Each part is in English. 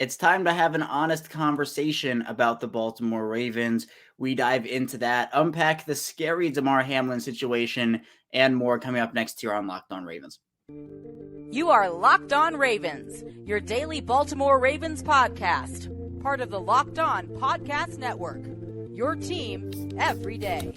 It's time to have an honest conversation about the Baltimore Ravens. We dive into that, unpack the scary Damar Hamlin situation, and more coming up next here on Locked On Ravens. You are Locked On Ravens, your daily Baltimore Ravens podcast, part of the Locked On Podcast Network, your team every day.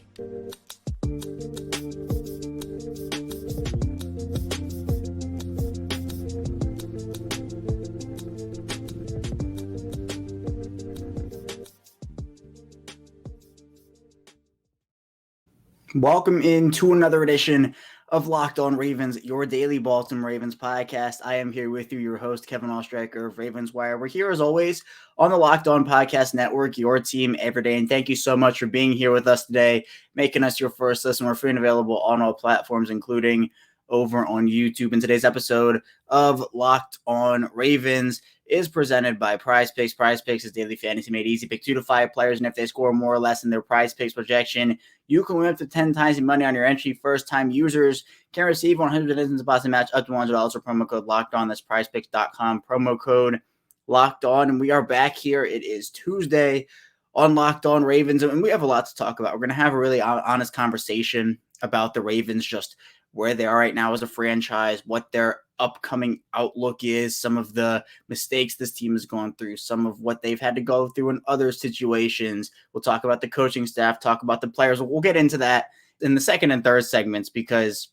Welcome into another edition of Locked On Ravens, your daily Baltimore Ravens podcast. I am here with you, your host, Kevin Oestreicher of Ravens Wire. We're here as always on the Locked On Podcast Network, your team every day. And thank you so much for being here with us today, making us your first listen. We're free and available on all platforms, including over on YouTube. And today's episode of Locked On Ravens is presented by PrizePicks. PrizePicks is daily fantasy made easy. Pick 2 to 5 players, and if they score more or less in their PrizePicks projection, you can win up to 10 times the money on your entry. First-time users can receive 100 instant deposit match up to $100 for promo code Locked On. That's PrizePicks.com, promo code Locked On. And we are back here. It is Tuesday on Locked On Ravens, and we have a lot to talk about. We're going to have a really honest conversation about the Ravens, just where they are right now as a franchise, what their upcoming outlook is, some of the mistakes this team has gone through, some of what they've had to go through in other situations. We'll talk about the coaching staff, talk about the players. We'll get into that in the second and third segments because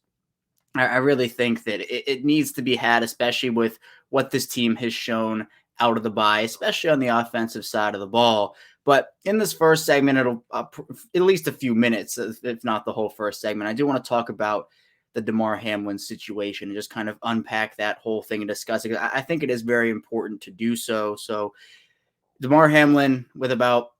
I really think that it needs to be had, especially with what this team has shown out of the bye, especially on the offensive side of the ball. But in this first segment, it'll at least a few minutes, if not the whole first segment, I do want to talk about the Damar Hamlin situation and just kind of unpack that whole thing and discuss it. I think it is very important to do so. So Damar Hamlin, with about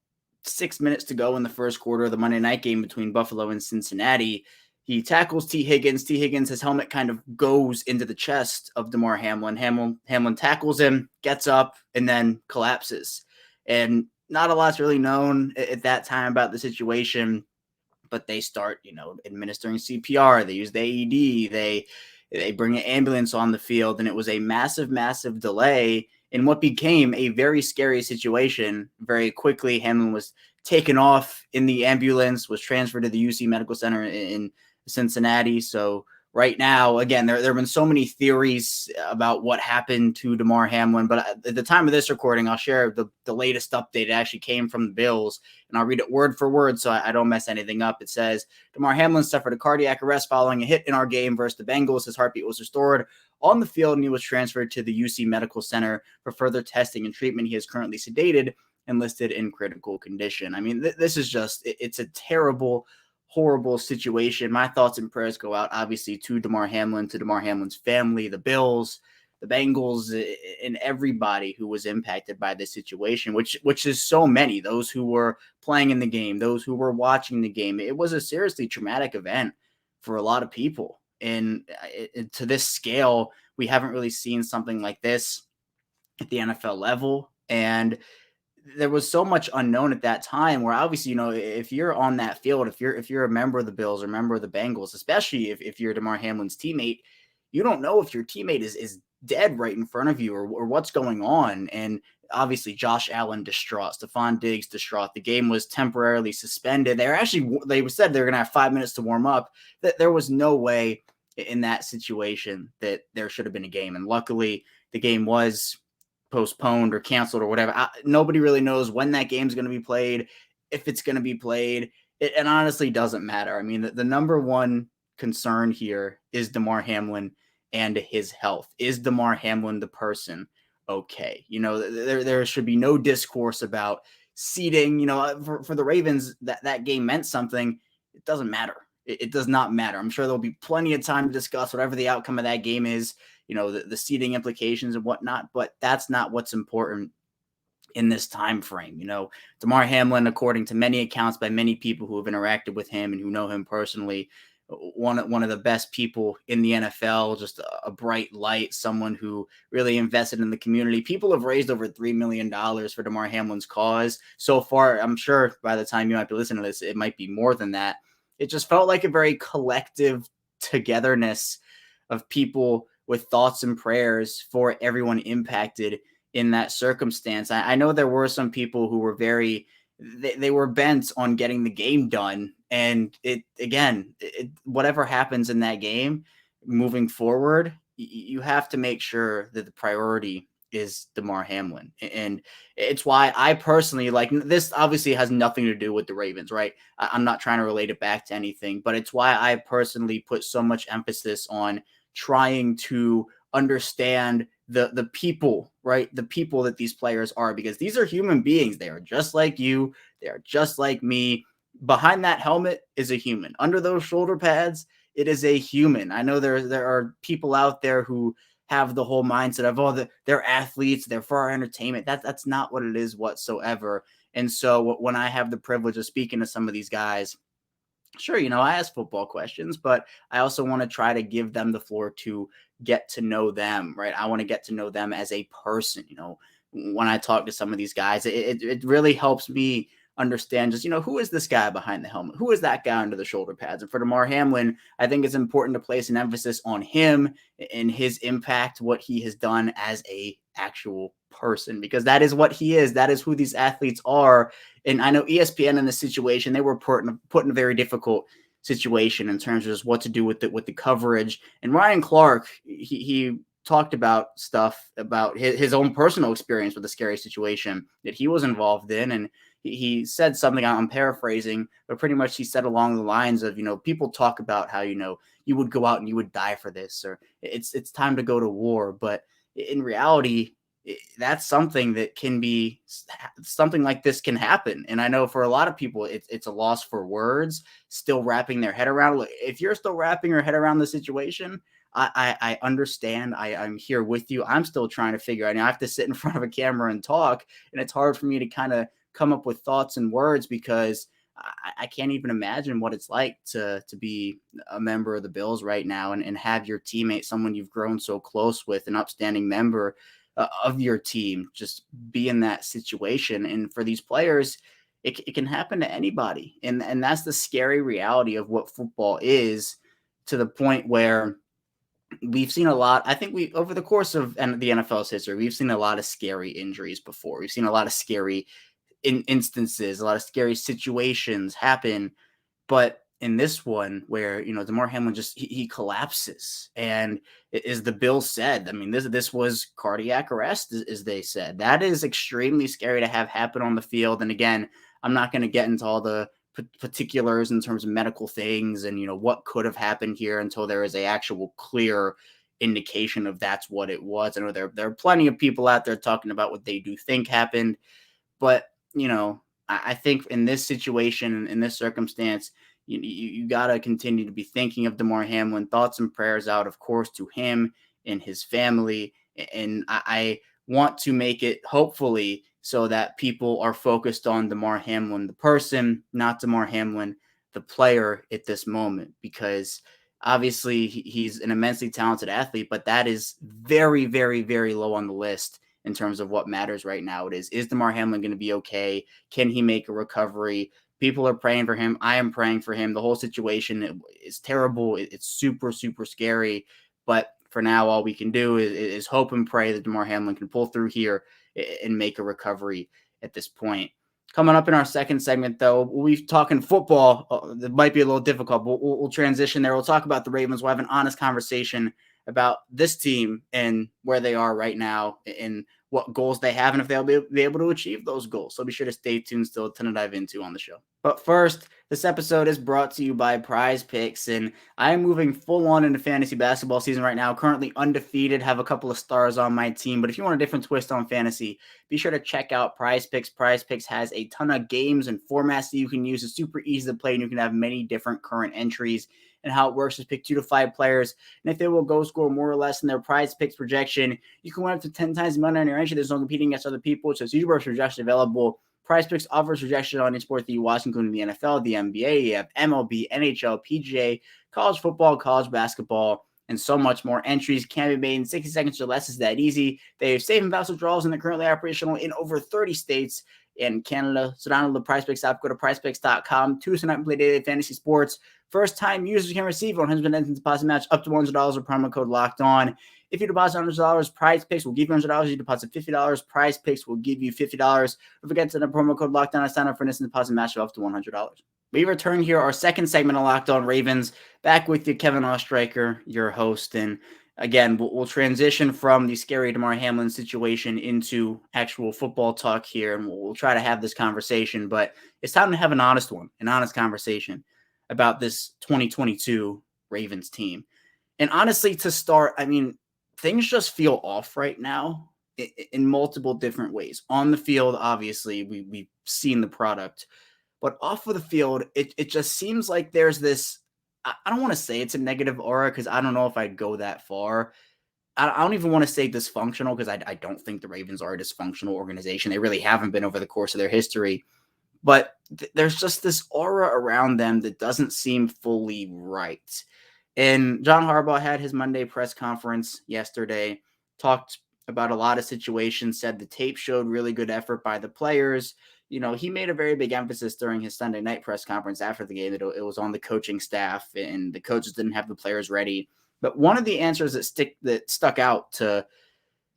6 minutes to go in the first quarter of the Monday night game between Buffalo and Cincinnati, he tackles T. Higgins. T. Higgins, his helmet kind of goes into the chest of Damar Hamlin. Hamlin tackles him, gets up, and then collapses. And not a lot's really known at that time about the situation, but they start, administering CPR. They use the AED. They bring an ambulance on the field, and it was a massive, massive delay in what became a very scary situation. Very quickly, Hamlin was taken off in the ambulance, was transferred to the UC Medical Center in Cincinnati. So right now, again, there have been so many theories about what happened to Damar Hamlin, but at the time of this recording, I'll share the latest update. It actually came from the Bills, and I'll read it word for word so I don't mess anything up. It says, Damar Hamlin suffered a cardiac arrest following a hit in our game versus the Bengals. His heartbeat was restored on the field, and he was transferred to the UC Medical Center for further testing and treatment. He is currently sedated and listed in critical condition. I mean, this is just, it's a terrible, horrible situation. My thoughts and prayers go out, obviously, to Damar Hamlin, to Damar Hamlin's family, the Bills, the Bengals, and everybody who was impacted by this situation, which is so many, those who were playing in the game, those who were watching the game. It was a seriously traumatic event for a lot of people. And to this scale, we haven't really seen something like this at the NFL level. And there was so much unknown at that time where obviously, if you're on that field, if you're a member of the Bills or a member of the Bengals, especially if you're Damar Hamlin's teammate, you don't know if your teammate is dead right in front of you or what's going on. And obviously Josh Allen distraught, Stephon Diggs distraught. The game was temporarily suspended. They said they're going to have 5 minutes to warm up. That there was no way in that situation that there should have been a game. And luckily the game was postponed or canceled or whatever. Nobody really knows when that game's going to be played, if it's going to be played. It honestly doesn't matter. I mean, the number one concern here is Damar Hamlin and his health. Is Damar Hamlin the person okay? There should be no discourse about seeding. For the Ravens, that game meant something. It doesn't matter. It does not matter. I'm sure there'll be plenty of time to discuss whatever the outcome of that game is, the seeding implications and whatnot, but that's not what's important in this time frame. Damar Hamlin, according to many accounts by many people who have interacted with him and who know him personally, one of the best people in the NFL, just a bright light, someone who really invested in the community. People have raised over $3 million for Damar Hamlin's cause so far. I'm sure by the time you might be listening to this, it might be more than that. It just felt like a very collective togetherness of people with thoughts and prayers for everyone impacted in that circumstance. I know there were some people who were they were bent on getting the game done. And whatever happens in that game moving forward, you have to make sure that the priority is Damar Hamlin. And it's why I personally like this. Obviously has nothing to do with the Ravens, right? I'm not trying to relate it back to anything, but it's why I personally put so much emphasis on trying to understand the people, right? The people that these players are, because these are human beings. They are just like you. They are just like me. Behind that helmet is a human. Under those shoulder pads, it is a human. I know there are people out there who have the whole mindset of, they're athletes, they're for our entertainment. That's not what it is whatsoever. And so when I have the privilege of speaking to some of these guys, sure, I ask football questions, but I also want to try to give them the floor to get to know them, right? I want to get to know them as a person. When I talk to some of these guys, it really helps me understand just, who is this guy behind the helmet? Who is that guy under the shoulder pads? And for Damar Hamlin, I think it's important to place an emphasis on him and his impact, what he has done as a actual person, because that is what he is. That is who these athletes are. And I know ESPN in this situation, they were put in a very difficult situation in terms of just what to do with the coverage. And Ryan Clark, he talked about stuff about his own personal experience with a scary situation that he was involved in. And he said something, I'm paraphrasing, but pretty much he said along the lines of, people talk about how, you would go out and you would die for this, or it's time to go to war. But in reality, that's something that can be something like this can happen. And I know for a lot of people, it's a loss for words, still wrapping their head around. If you're still wrapping your head around the situation, I understand. I'm here with you. I'm still trying to figure out. I have to sit in front of a camera and talk, and it's hard for me to kind of come up with thoughts and words, because I can't even imagine what it's like to be a member of the Bills right now and have your teammate, someone you've grown so close with, an upstanding member of your team, just be in that situation. And for these players, it can happen to anybody. And that's the scary reality of what football is, to the point where we've seen a lot. I think over the course of the NFL's history, we've seen a lot of scary injuries before. We've seen a lot of scary instances, a lot of scary situations happen. But in this one, where Damar Hamlin just he collapses, and as the Bills said, I mean, this was cardiac arrest, as they said. That is extremely scary to have happen on the field. And again, I'm not going to get into all the particulars in terms of medical things and what could have happened here until there is a actual clear indication of that's what it was. I know there are plenty of people out there talking about what they do think happened, but I think in this situation, in this circumstance, you got to continue to be thinking of Damar Hamlin. Thoughts and prayers out, of course, to him and his family. And I want to make it, hopefully, so that people are focused on Damar Hamlin, the person, not Damar Hamlin, the player at this moment, because obviously he's an immensely talented athlete, but that is very, very, very low on the list in terms of what matters right now. Is Damar Hamlin going to be okay? Can he make a recovery? People are praying for him. I am praying for him. The whole situation is terrible. It's super, super scary. But for now, all we can do is hope and pray that Damar Hamlin can pull through here and make a recovery at this point. Coming up in our second segment, though, we'll be talking football. It might be a little difficult, but we'll transition there. We'll talk about the Ravens. We'll have an honest conversation about this team and where they are right now and what goals they have and if they'll be able to achieve those goals. So be sure to stay tuned. Still a ton to dive into on the show. But first, this episode is brought to you by PrizePicks, and I'm moving full on into fantasy basketball season right now. Currently undefeated, have a couple of stars on my team. But if you want a different twist on fantasy, be sure to check out PrizePicks. PrizePicks has a ton of games and formats that you can use. It's super easy to play, and you can have many different current entries. And how it works is pick 2 to 5 players, and if they will go score more or less than their PrizePicks projection, you can win up to 10 times the money on your entry. There's no competing against other people, so it's usually projection available. PrizePicks offers projection on any sport that you watch, including the NFL, the NBA, you have MLB, NHL, PGA, college football, college basketball, and so much more. Entries can be made in 60 seconds or less. Is that easy? They have safe and fast withdrawals, and they're currently operational in over 30 states in Canada. So download the PrizePicks app. Go to PrizePicks.com. Tuesday night and play daily fantasy sports. First-time users can receive a $100 instant deposit match up to $100 with promo code Locked On. If you deposit $100, PrizePicks will give you $100. You deposit $50, PrizePicks will give you $50. Don't forget to enter promo code Locked On and sign up for an instant deposit match of up to $100. We return here, our second segment of Locked On Ravens. Back with you, Kevin Oestreicher, your host. And again, we'll transition from the scary Damar Hamlin situation into actual football talk here, and we'll try to have this conversation. But it's time to have an honest one, an honest conversation about this 2022 Ravens team. And honestly, to start, I mean, things just feel off right now in multiple different ways. On the field, obviously, we've seen the product. But off of the field, it just seems like there's this, I don't want to say it's a negative aura because I don't know if I'd go that far. I don't even want to say dysfunctional because I don't think the Ravens are a dysfunctional organization. They really haven't been over the course of their history. But there's just this aura around them that doesn't seem fully right. And John Harbaugh had his Monday press conference yesterday, talked about a lot of situations, said the tape showed really good effort by the players. You know, he made a very big emphasis during his Sunday night press conference after the game that it was on the coaching staff and the coaches didn't have the players ready. But one of the answers that stuck out to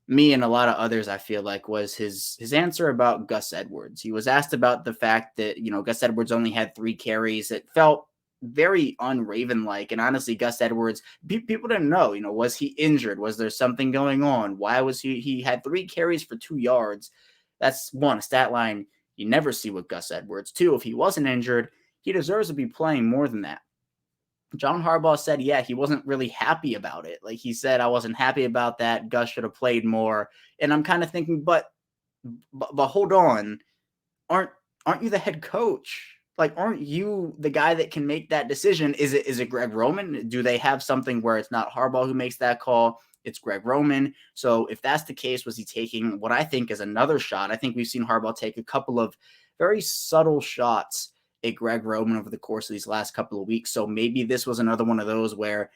me and a lot of others, I feel like, was his answer about Gus Edwards. He was asked about the fact that, you know, Gus Edwards only had 3 carries. It felt very un-Raven-like. And honestly, Gus Edwards, people didn't know, you know, was he injured? Was there something going on? Why was he had 3 carries for 2 yards? That's one, a stat line you never see with Gus Edwards. 2, if he wasn't injured, he deserves to be playing more than that. John Harbaugh said, yeah, he wasn't really happy about it. Like he said, I wasn't happy about that. Gus should have played more. And I'm kind of thinking, but hold on. Aren't you the head coach? Like, aren't you the guy that can make that decision? Is it Greg Roman? Do they have something where it's not Harbaugh who makes that call? It's Greg Roman. So if that's the case, was he taking what I think is another shot? I think we've seen Harbaugh take a couple of very subtle shots at Greg Roman over the course of these last couple of weeks. So maybe this was another one of those where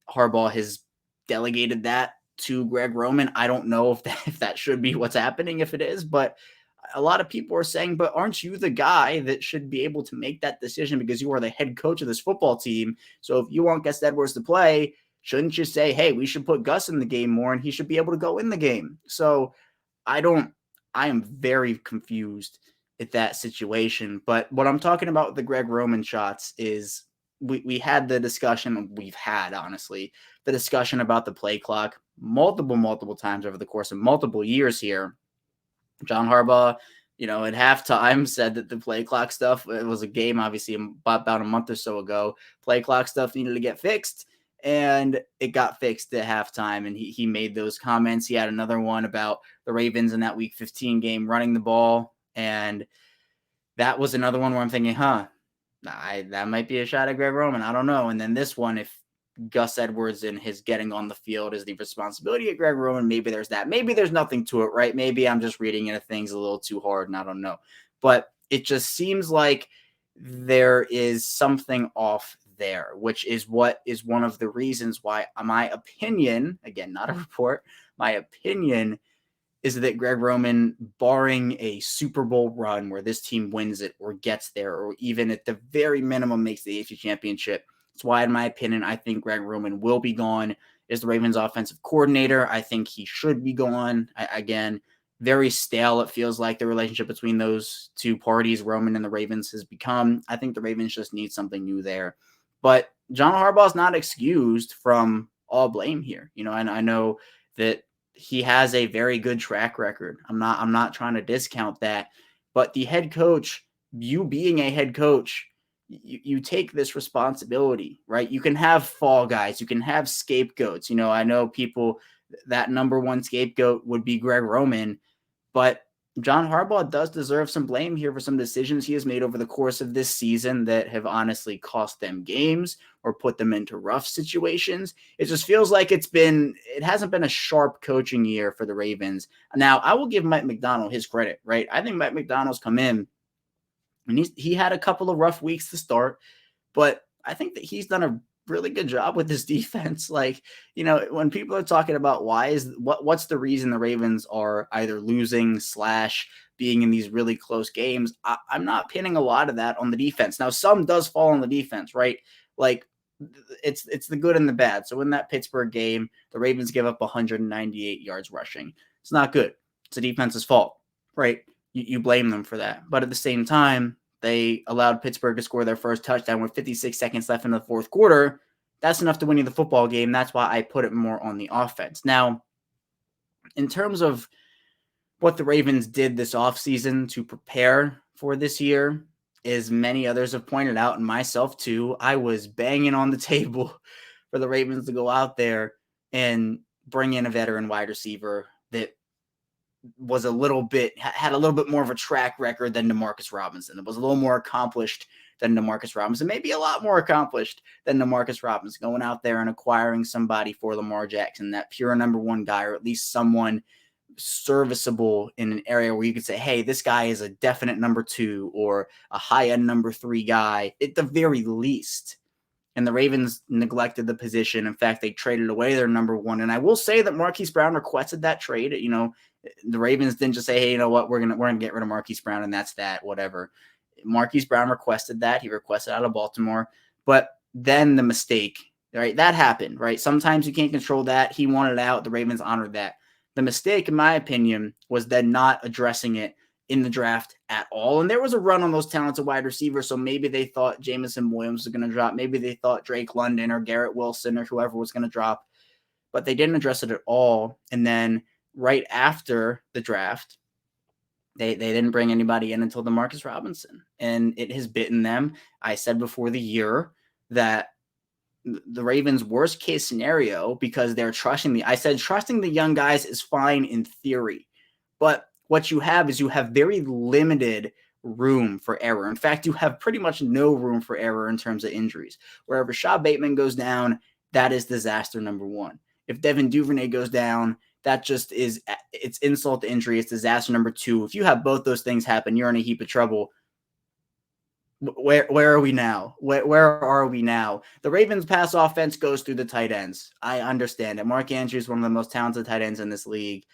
Harbaugh has delegated that to Greg Roman. I don't know if that should be what's happening, if it is, but a lot of people are saying, but aren't you the guy that should be able to make that decision because you are the head coach of this football team? So if you want Gus Edwards to play, shouldn't you say, hey, we should put Gus in the game more and he should be able to go in the game? So I am very confused at that situation. But what I'm talking about with the Greg Roman shots is we had the discussion, we've had, honestly, the discussion about the play clock multiple times over the course of multiple years here. John Harbaugh, you know, at halftime said that the play clock stuff, it was a game, obviously, about a month or so ago. Play clock stuff needed to get fixed, and it got fixed at halftime, and he made those comments. He had another one about the Ravens in that Week 15 game running the ball, and that was another one where I'm thinking, that might be a shot at Greg Roman. I don't know. And then this one, if Gus Edwards and his getting on the field is the responsibility of Greg Roman, maybe there's that. Maybe there's nothing to it, right? Maybe I'm just reading into things a little too hard and I don't know. But it just seems like there is something off there, which is what is one of the reasons why my opinion, again, not a report, my opinion is that Greg Roman, barring a Super Bowl run where this team wins it or gets there, or even at the very minimum makes the AFC Championship, that's why, in my opinion, I think Greg Roman will be gone as the Ravens offensive coordinator. I think he should be gone. Again, very stale, it feels like, the relationship between those two parties, Roman and the Ravens, has become. I think the Ravens just need something new there. But John Harbaugh's not excused from all blame here. You know, and I know that he has a very good track record. I'm not trying to discount that. But the head coach, you being a head coach, you take this responsibility, right? You can have fall guys. You can have scapegoats. You know, I know people, that number one scapegoat would be Greg Roman, but John Harbaugh does deserve some blame here for some decisions he has made over the course of this season that have honestly cost them games or put them into rough situations. It just feels like it hasn't been a sharp coaching year for the Ravens. Now, I will give Mike Macdonald his credit, right? I think Mike Macdonald's come in and he had a couple of rough weeks to start, but I think that he's done a really good job with this defense. Like, when people are talking about what's the reason the Ravens are either losing / being in these really close games, I'm not pinning a lot of that on the defense. Now, some does fall on the defense, right? Like, it's the good and the bad. So in that Pittsburgh game, the Ravens give up 198 yards rushing. It's not good. It's the defense's fault, right? You blame them for that. But at the same time, they allowed Pittsburgh to score their first touchdown with 56 seconds left in the fourth quarter. That's enough to win you the football game. That's why I put it more on the offense. Now, in terms of what the Ravens did this offseason to prepare for this year, as many others have pointed out, and myself too, I was banging on the table for the Ravens to go out there and bring in a veteran wide receiver that was had a little bit more of a track record than Demarcus Robinson. It was a little more accomplished than Demarcus Robinson, maybe a lot more accomplished than Demarcus Robinson, going out there and acquiring somebody for Lamar Jackson, that pure number one guy, or at least someone serviceable in an area where you could say, hey, this guy is a definite number two or a high-end number three guy at the very least. And the Ravens neglected the position. In fact, they traded away their number one. And I will say that Marquise Brown requested that trade. The Ravens didn't just say, hey, you know what, we're gonna get rid of Marquise Brown and that's that, whatever. Marquise Brown requested that. He requested out of Baltimore. But then the mistake, right? That happened, right? Sometimes you can't control that. He wanted out. The Ravens honored that. The mistake, in my opinion, was then not addressing it in the draft at all. And there was a run on those talented wide receivers, so maybe they thought Jamison Williams was going to drop. Maybe they thought Drake London or Garrett Wilson or whoever was going to drop. But they didn't address it at all. And then right after the draft, they didn't bring anybody in until Demarcus Robinson. And it has bitten them. I said before the year that the Ravens' worst case scenario, because they're trusting the young guys is fine in theory, but what you have is very limited room for error. In fact, you have pretty much no room for error in terms of injuries. Wherever Rashad Bateman goes down, that is disaster number one. If Devin Duvernay goes down, that just it's insult to injury. It's disaster number two. If you have both those things happen, you're in a heap of trouble. Where are we now? Where are we now? The Ravens pass offense goes through the tight ends. I understand it. Mark Andrews is one of the most talented tight ends in this league.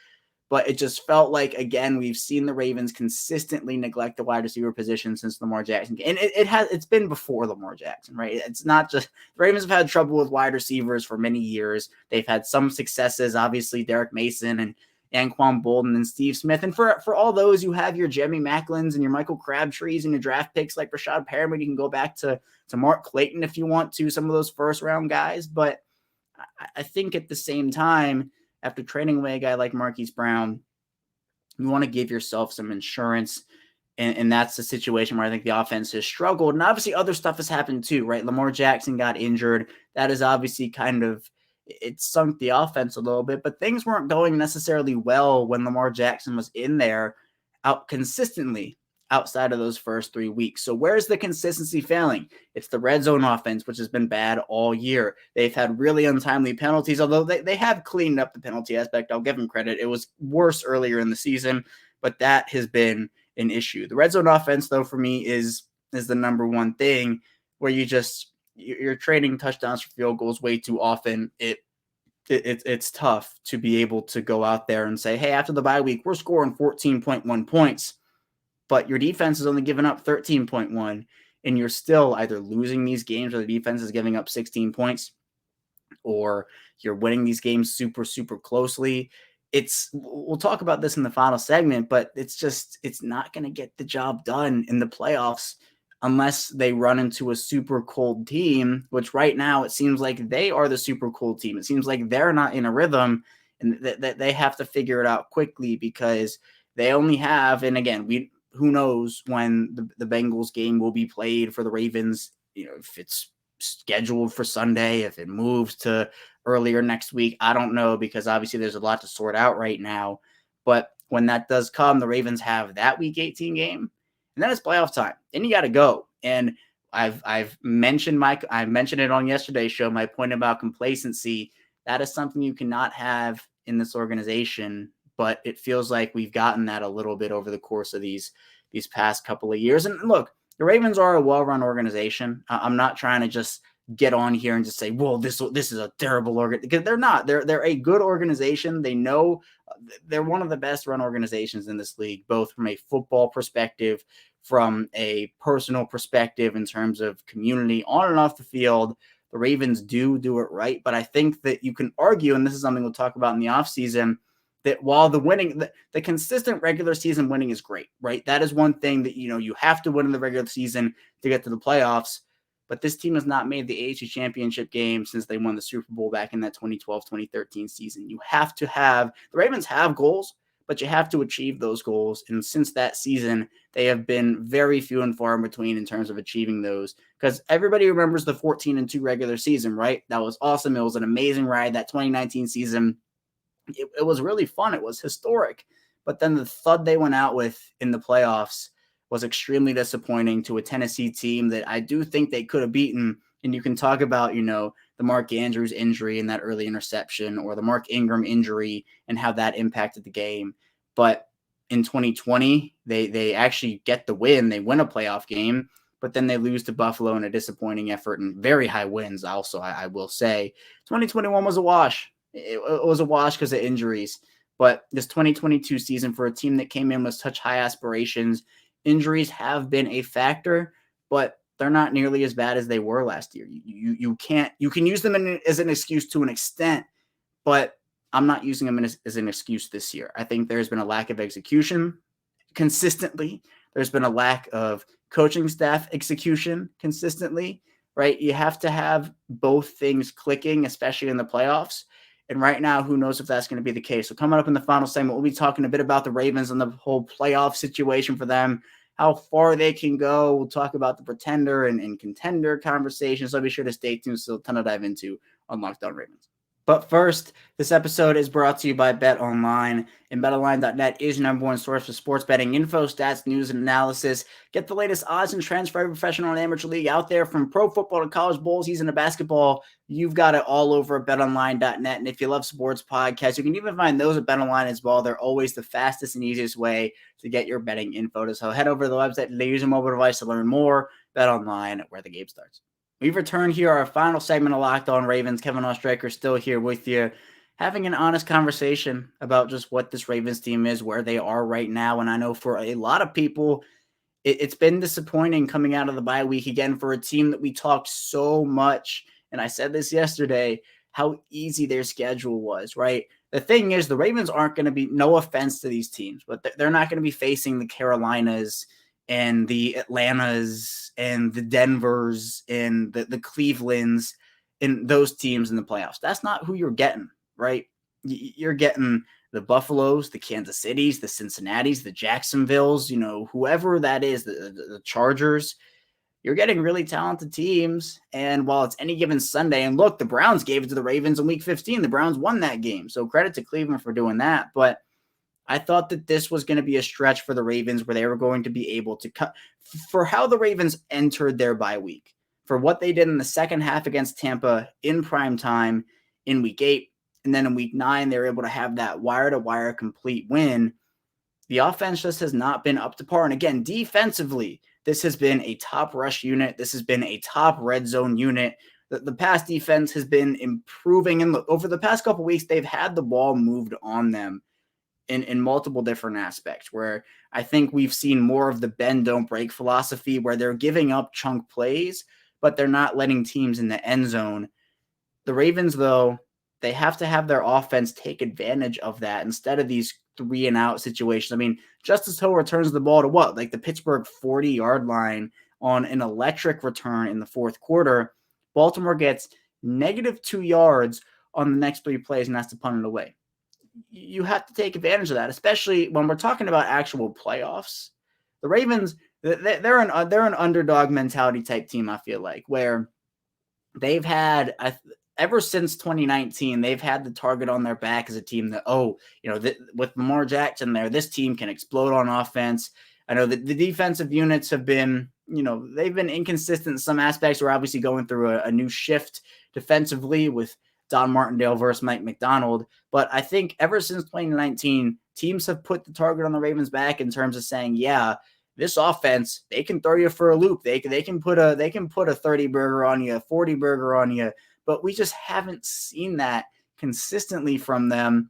But it just felt like, again, we've seen the Ravens consistently neglect the wide receiver position since Lamar Jackson. And it's been before Lamar Jackson, right? It's not just – the Ravens have had trouble with wide receivers for many years. They've had some successes, obviously, Derek Mason and Anquan Bolden and Steve Smith. And for all those, you have your Jeremy Maclins and your Michael Crabtrees and your draft picks like Rashad Perriman. You can go back to Mark Clayton if you want to, some of those first-round guys. But I think at the same time – after trading away a guy like Marquise Brown, you want to give yourself some insurance. And that's the situation where I think the offense has struggled. And obviously other stuff has happened too, right? Lamar Jackson got injured. That is obviously it sunk the offense a little bit, but things weren't going necessarily well when Lamar Jackson was in there out consistently outside of those first 3 weeks. So where's the consistency failing? It's the red zone offense, which has been bad all year. They've had really untimely penalties, although they have cleaned up the penalty aspect. I'll give them credit. It was worse earlier in the season, but that has been an issue. The red zone offense, though, for me is the number one thing where you're trading touchdowns for field goals way too often. It's tough to be able to go out there and say, hey, after the bye week, we're scoring 14.1 points. But your defense is only giving up 13.1, and you're still either losing these games where the defense is giving up 16 points, or you're winning these games super, super closely. We'll talk about this in the final segment, but it's not going to get the job done in the playoffs unless they run into a super cold team, which right now it seems like they are the super cold team. It seems like they're not in a rhythm, and that they have to figure it out quickly because they only have, and again, who knows when the Bengals game will be played for the Ravens, if it's scheduled for Sunday, if it moves to earlier next week, I don't know, because obviously there's a lot to sort out right now. But when that does come, the Ravens have that Week 18 game, and then it's playoff time. Then you got to go. And I've mentioned it on yesterday's show, my point about complacency. That is something you cannot have in this organization, but it feels like we've gotten that a little bit over the course of these past couple of years. And look, the Ravens are a well-run organization. I'm not trying to just get on here and just say, well, this is a terrible organization, because they're not. They're a good organization. They know they're one of the best run organizations in this league, both from a football perspective, from a personal perspective in terms of community, on and off the field. The Ravens do it right. But I think that you can argue, and this is something we'll talk about in the offseason, that while the consistent regular season winning is great, right? That is one thing that, you have to win in the regular season to get to the playoffs. But this team has not made the AFC Championship game since they won the Super Bowl back in that 2012-2013 season. The Ravens have goals, but you have to achieve those goals. And since that season, they have been very few and far in between in terms of achieving those. Because everybody remembers the 14-2 regular season, right? That was awesome. It was an amazing ride. That 2019 season, it was really fun. It was historic. But then the thud they went out with in the playoffs was extremely disappointing to a Tennessee team that I do think they could have beaten. And you can talk about, the Mark Andrews injury and that early interception, or the Mark Ingram injury and how that impacted the game. But in 2020, they actually get the win. They win a playoff game, but then they lose to Buffalo in a disappointing effort and very high wins. Also, I will say 2021 was a wash. It was a wash because of injuries. But this 2022 season, for a team that came in with such high aspirations, injuries have been a factor, but they're not nearly as bad as they were last year. You can use them as an excuse to an extent, but I'm not using them as an excuse this year. I think there's been a lack of execution consistently. There's been a lack of coaching staff execution consistently, right? You have to have both things clicking, especially in the playoffs. And right now, who knows if that's going to be the case. So coming up in the final segment, we'll be talking a bit about the Ravens and the whole playoff situation for them, how far they can go. We'll talk about the pretender and contender conversation. So be sure to stay tuned. So a ton to dive into on Locked On Ravens. But first, this episode is brought to you by BetOnline, and BetOnline.net is your number one source for sports betting info, stats, news, and analysis. Get the latest odds and trends for every professional and amateur league out there, from pro football to college bowl season to basketball. You've got it all over at BetOnline.net. And if you love sports podcasts, you can even find those at BetOnline as well. They're always the fastest and easiest way to get your betting info. So head over to the website and use a mobile device to learn more. BetOnline, where the game starts. We've returned here, our final segment of Locked On Ravens. Kevin Oestreicher still here with you, having an honest conversation about just what this Ravens team is, where they are right now. And I know for a lot of people, it's been disappointing coming out of the bye week again for a team that we talked so much. And I said this yesterday, how easy their schedule was, right? The thing is, the Ravens aren't going to be, no offense to these teams, but they're not going to be facing the Carolinas and the Atlantas and the Denvers and the Clevelands and those teams in the playoffs. That's not who you're getting, right? You're getting the Buffaloes, the Kansas Cities, the Cincinnatis, the Jacksonvilles, whoever that is, the Chargers. You're getting really talented teams. And while it's any given Sunday, and look, the Browns gave it to the Ravens in week 15. The Browns won that game. So credit to Cleveland for doing that. But I thought that this was going to be a stretch for the Ravens where they were going to be able to cut for how the Ravens entered their bye week, for what they did in the second half against Tampa in prime time in week 8. And then in week 9, they were able to have that wire-to-wire complete win. The offense just has not been up to par. And again, defensively, this has been a top rush unit. This has been a top red zone unit. The pass defense has been improving. And over the past couple of weeks, they've had the ball moved on them in multiple different aspects, where I think we've seen more of the bend, don't break philosophy, where they're giving up chunk plays, but they're not letting teams in the end zone. The Ravens, though, they have to have their offense take advantage of that instead of these 3-and-out situations. I mean, Justice Hill returns the ball to what? Like the Pittsburgh 40-yard line on an electric return in the fourth quarter. Baltimore gets -2 yards on the next 3 plays, and that's to punt it away. You have to take advantage of that, especially when we're talking about actual playoffs. The Ravens, they're an underdog mentality type team, I feel like, where they've had, ever since 2019, they've had the target on their back as a team that, with Lamar Jackson there, this team can explode on offense. I know that the defensive units have been, they've been inconsistent in some aspects. We're obviously going through a new shift defensively with Don Martindale versus Mike McDonald. But I think ever since 2019, teams have put the target on the Ravens' back in terms of saying, yeah, This offense, they can throw you for a loop. They can put a 30 burger on you, a 40 burger on you, but we just haven't seen that consistently from them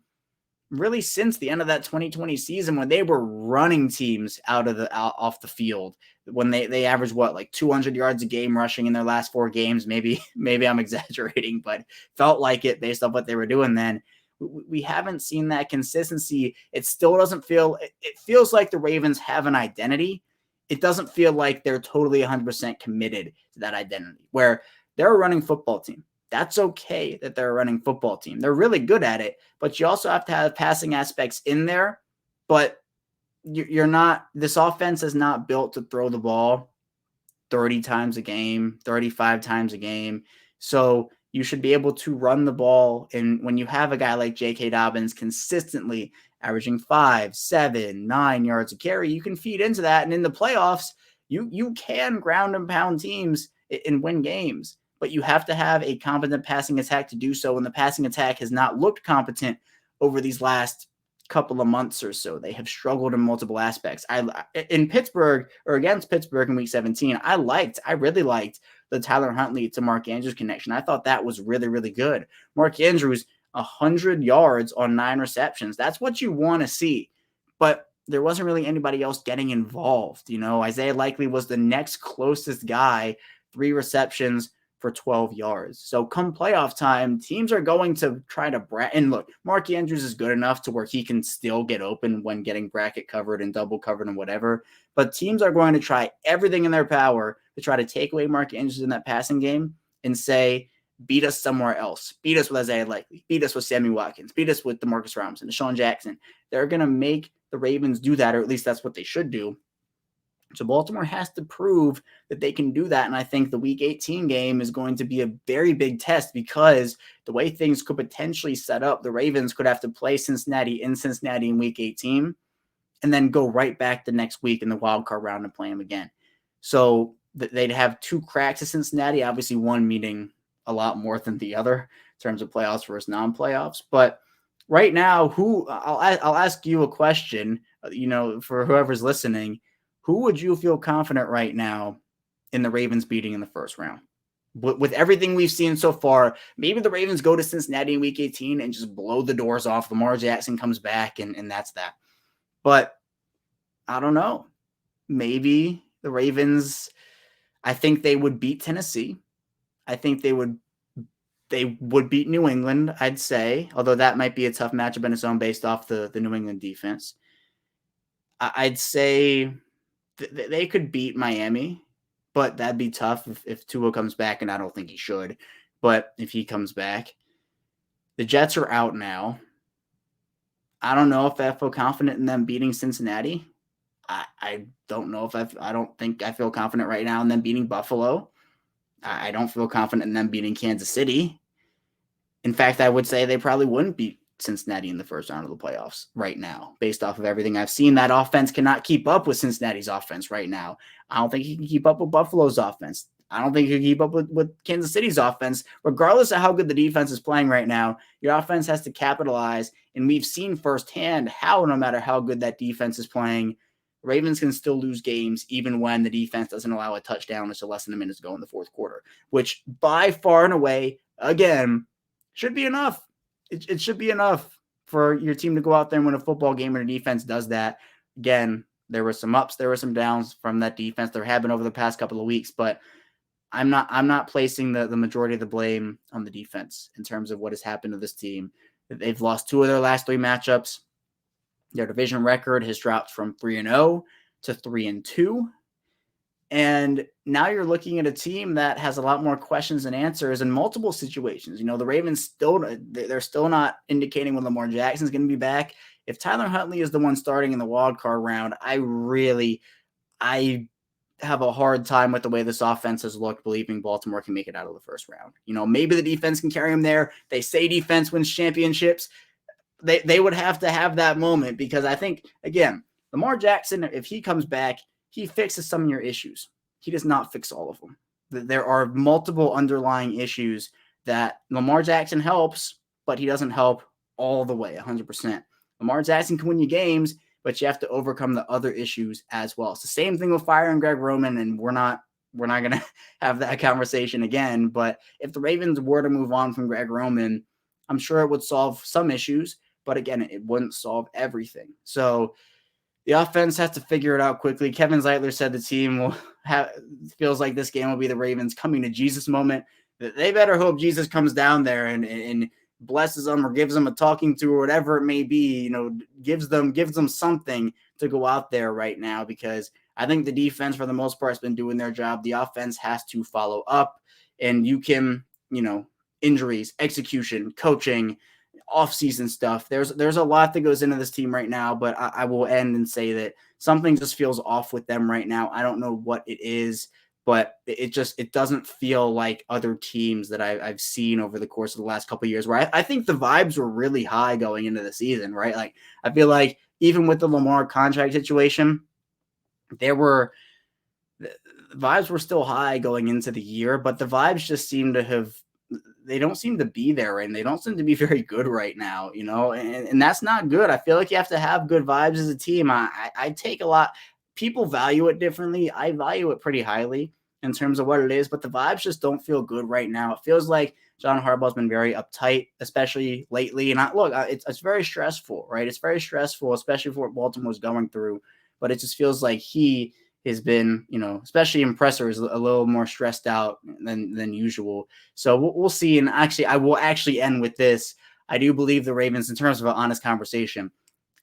really since the end of that 2020 season, when they were running teams off the field, when they averaged like 200 yards a game rushing in their last 4 games. Maybe I'm exaggerating, but felt like it based on what they were doing then. We haven't seen that consistency. It still doesn't feel, it feels like the Ravens have an identity. It doesn't feel like they're totally 100% committed to that identity, where they're a running football team. That's okay that they're a running football team. They're really good at it, but you also have to have passing aspects in there. But you're not, this offense is not built to throw the ball 30 times a game, 35 times a game. So you should be able to run the ball. And when you have a guy like J.K. Dobbins consistently averaging 5, 7, 9 yards a carry, you can feed into that. And in the playoffs, you can ground and pound teams and win games. But you have to have a competent passing attack to do so. And the passing attack has not looked competent over these last couple of months or so. They have struggled in multiple aspects. In Pittsburgh, or against Pittsburgh in week 17, I really liked the Tyler Huntley to Mark Andrews connection. I thought that was really, really good. Mark Andrews, 100 yards on 9 receptions. That's what you want to see. But there wasn't really anybody else getting involved. Isaiah Likely was the next closest guy, 3 receptions for 12 yards. So come playoff time, teams are going to try to and look, Mark Andrews is good enough to where he can still get open when getting bracket covered and double covered and whatever. But teams are going to try everything in their power to try to take away Mark Andrews in that passing game and say, beat us somewhere else. Beat us with Isaiah Likely. Beat us with Sammy Watkins. Beat us with DeMarcus Robinson, Deshaun Jackson. They're going to make the Ravens do that, or at least that's what they should do. So Baltimore has to prove that they can do that. And I think the week 18 game is going to be a very big test, because the way things could potentially set up, the Ravens could have to play Cincinnati in week 18 and then go right back the next week in the wild card round and play them again. So they'd have 2 cracks at Cincinnati, obviously one meaning a lot more than the other in terms of playoffs versus non-playoffs. But right now, I'll ask you a question, for whoever's listening. Who would you feel confident right now in the Ravens beating in the first round? With everything we've seen so far, maybe the Ravens go to Cincinnati in week 18 and just blow the doors off. Lamar Jackson comes back and that's that. But I don't know. Maybe the Ravens, I think they would beat Tennessee. I think they would beat New England, I'd say, although that might be a tough matchup in its own based off the New England defense. I'd say they could beat Miami, but that'd be tough if Tua comes back, and I don't think he should. But if he comes back, the Jets are out now. I don't know if I feel confident in them beating Cincinnati. I don't know if I don't think I feel confident right now in them beating Buffalo. I don't feel confident in them beating Kansas City. In fact, I would say they probably wouldn't beat Cincinnati in the first round of the playoffs right now, based off of everything I've seen. That offense cannot keep up with Cincinnati's offense right now. I don't think he can keep up with Buffalo's offense. I don't think he can keep up with Kansas City's offense. Regardless of how good the defense is playing right now, your offense has to capitalize. And we've seen firsthand how, no matter how good that defense is playing, Ravens can still lose games even when the defense doesn't allow a touchdown until less than a minute to go in the fourth quarter, which by far and away, again, should be enough. It should be enough for your team to go out there and win a football game, and the defense does that. Again, there were some ups, there were some downs from that defense. There have been over the past couple of weeks, but I'm not placing the majority of the blame on the defense in terms of what has happened to this team. They've lost 2 of their last 3 matchups. Their division record has dropped from 3-0 to 3-2. And now you're looking at a team that has a lot more questions than answers in multiple situations. The Ravens they're still not indicating when Lamar Jackson's going to be back. If Tyler Huntley is the one starting in the wild card round, I have a hard time with the way this offense has looked, believing Baltimore can make it out of the first round. Maybe the defense can carry them there. They say defense wins championships. They would have to have that moment, because I think, again, Lamar Jackson, if he comes back, he fixes some of your issues. He does not fix all of them. There are multiple underlying issues that Lamar Jackson helps, but he doesn't help all the way, 100%. Lamar Jackson can win you games, but you have to overcome the other issues as well. It's the same thing with firing Greg Roman, and we're not going to have that conversation again. But if the Ravens were to move on from Greg Roman, I'm sure it would solve some issues, but again, it wouldn't solve everything. So the offense has to figure it out quickly. Kevin Zeitler said the team will feels like this game will be the Ravens coming to Jesus moment. They better hope Jesus comes down there and blesses them or gives them a talking to or whatever it may be, gives them something to go out there right now, because I think the defense for the most part has been doing their job. The offense has to follow up, and you can, injuries, execution, coaching, off-season stuff. There's a lot that goes into this team right now, but I will end and say that something just feels off with them right now. I don't know what it is, but it doesn't feel like other teams that I've seen over the course of the last couple of years, where I think the vibes were really high going into the season, right? Like, I feel like even with the Lamar contract situation, the vibes were still high going into the year, but the vibes just they don't seem to be there, and they don't seem to be very good right now, and that's not good. I feel like you have to have good vibes as a team. I take a lot. People value it differently. I value it pretty highly in terms of what it is, but the vibes just don't feel good right now. It feels like John Harbaugh's been very uptight, especially lately. And it's very stressful, right? It's very stressful, especially for what Baltimore's going through. But it just feels like he has been, especially in pressers, a little more stressed out than usual. So we'll see. And actually, I will actually end with this. I do believe the Ravens, in terms of an honest conversation,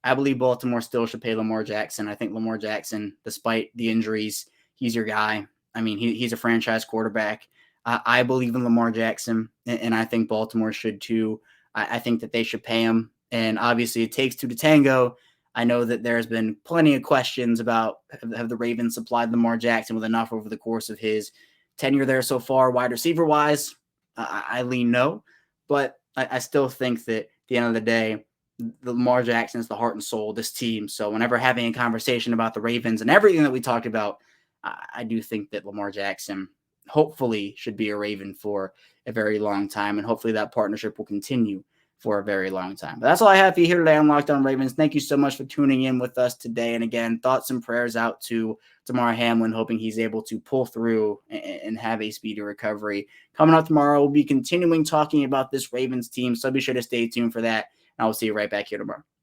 I believe Baltimore still should pay Lamar Jackson. I think Lamar Jackson, despite the injuries, he's your guy. I mean, he's a franchise quarterback. I believe in Lamar Jackson, and I think Baltimore should too. I think that they should pay him. And obviously, it takes two to tango. I know that there's been plenty of questions about have the Ravens supplied Lamar Jackson with enough over the course of his tenure there so far, wide receiver wise. I lean no, but I still think that at the end of the day, Lamar Jackson is the heart and soul of this team. So whenever having a conversation about the Ravens and everything that we talked about, I do think that Lamar Jackson hopefully should be a Raven for a very long time, and hopefully that partnership will continue for a very long time. But that's all I have for you here today on Locked On Ravens. Thank you so much for tuning in with us today. And again, thoughts and prayers out to Damar Hamlin, hoping he's able to pull through and have a speedy recovery. Coming up tomorrow, we'll be continuing talking about this Ravens team, so be sure to stay tuned for that. And I will see you right back here tomorrow.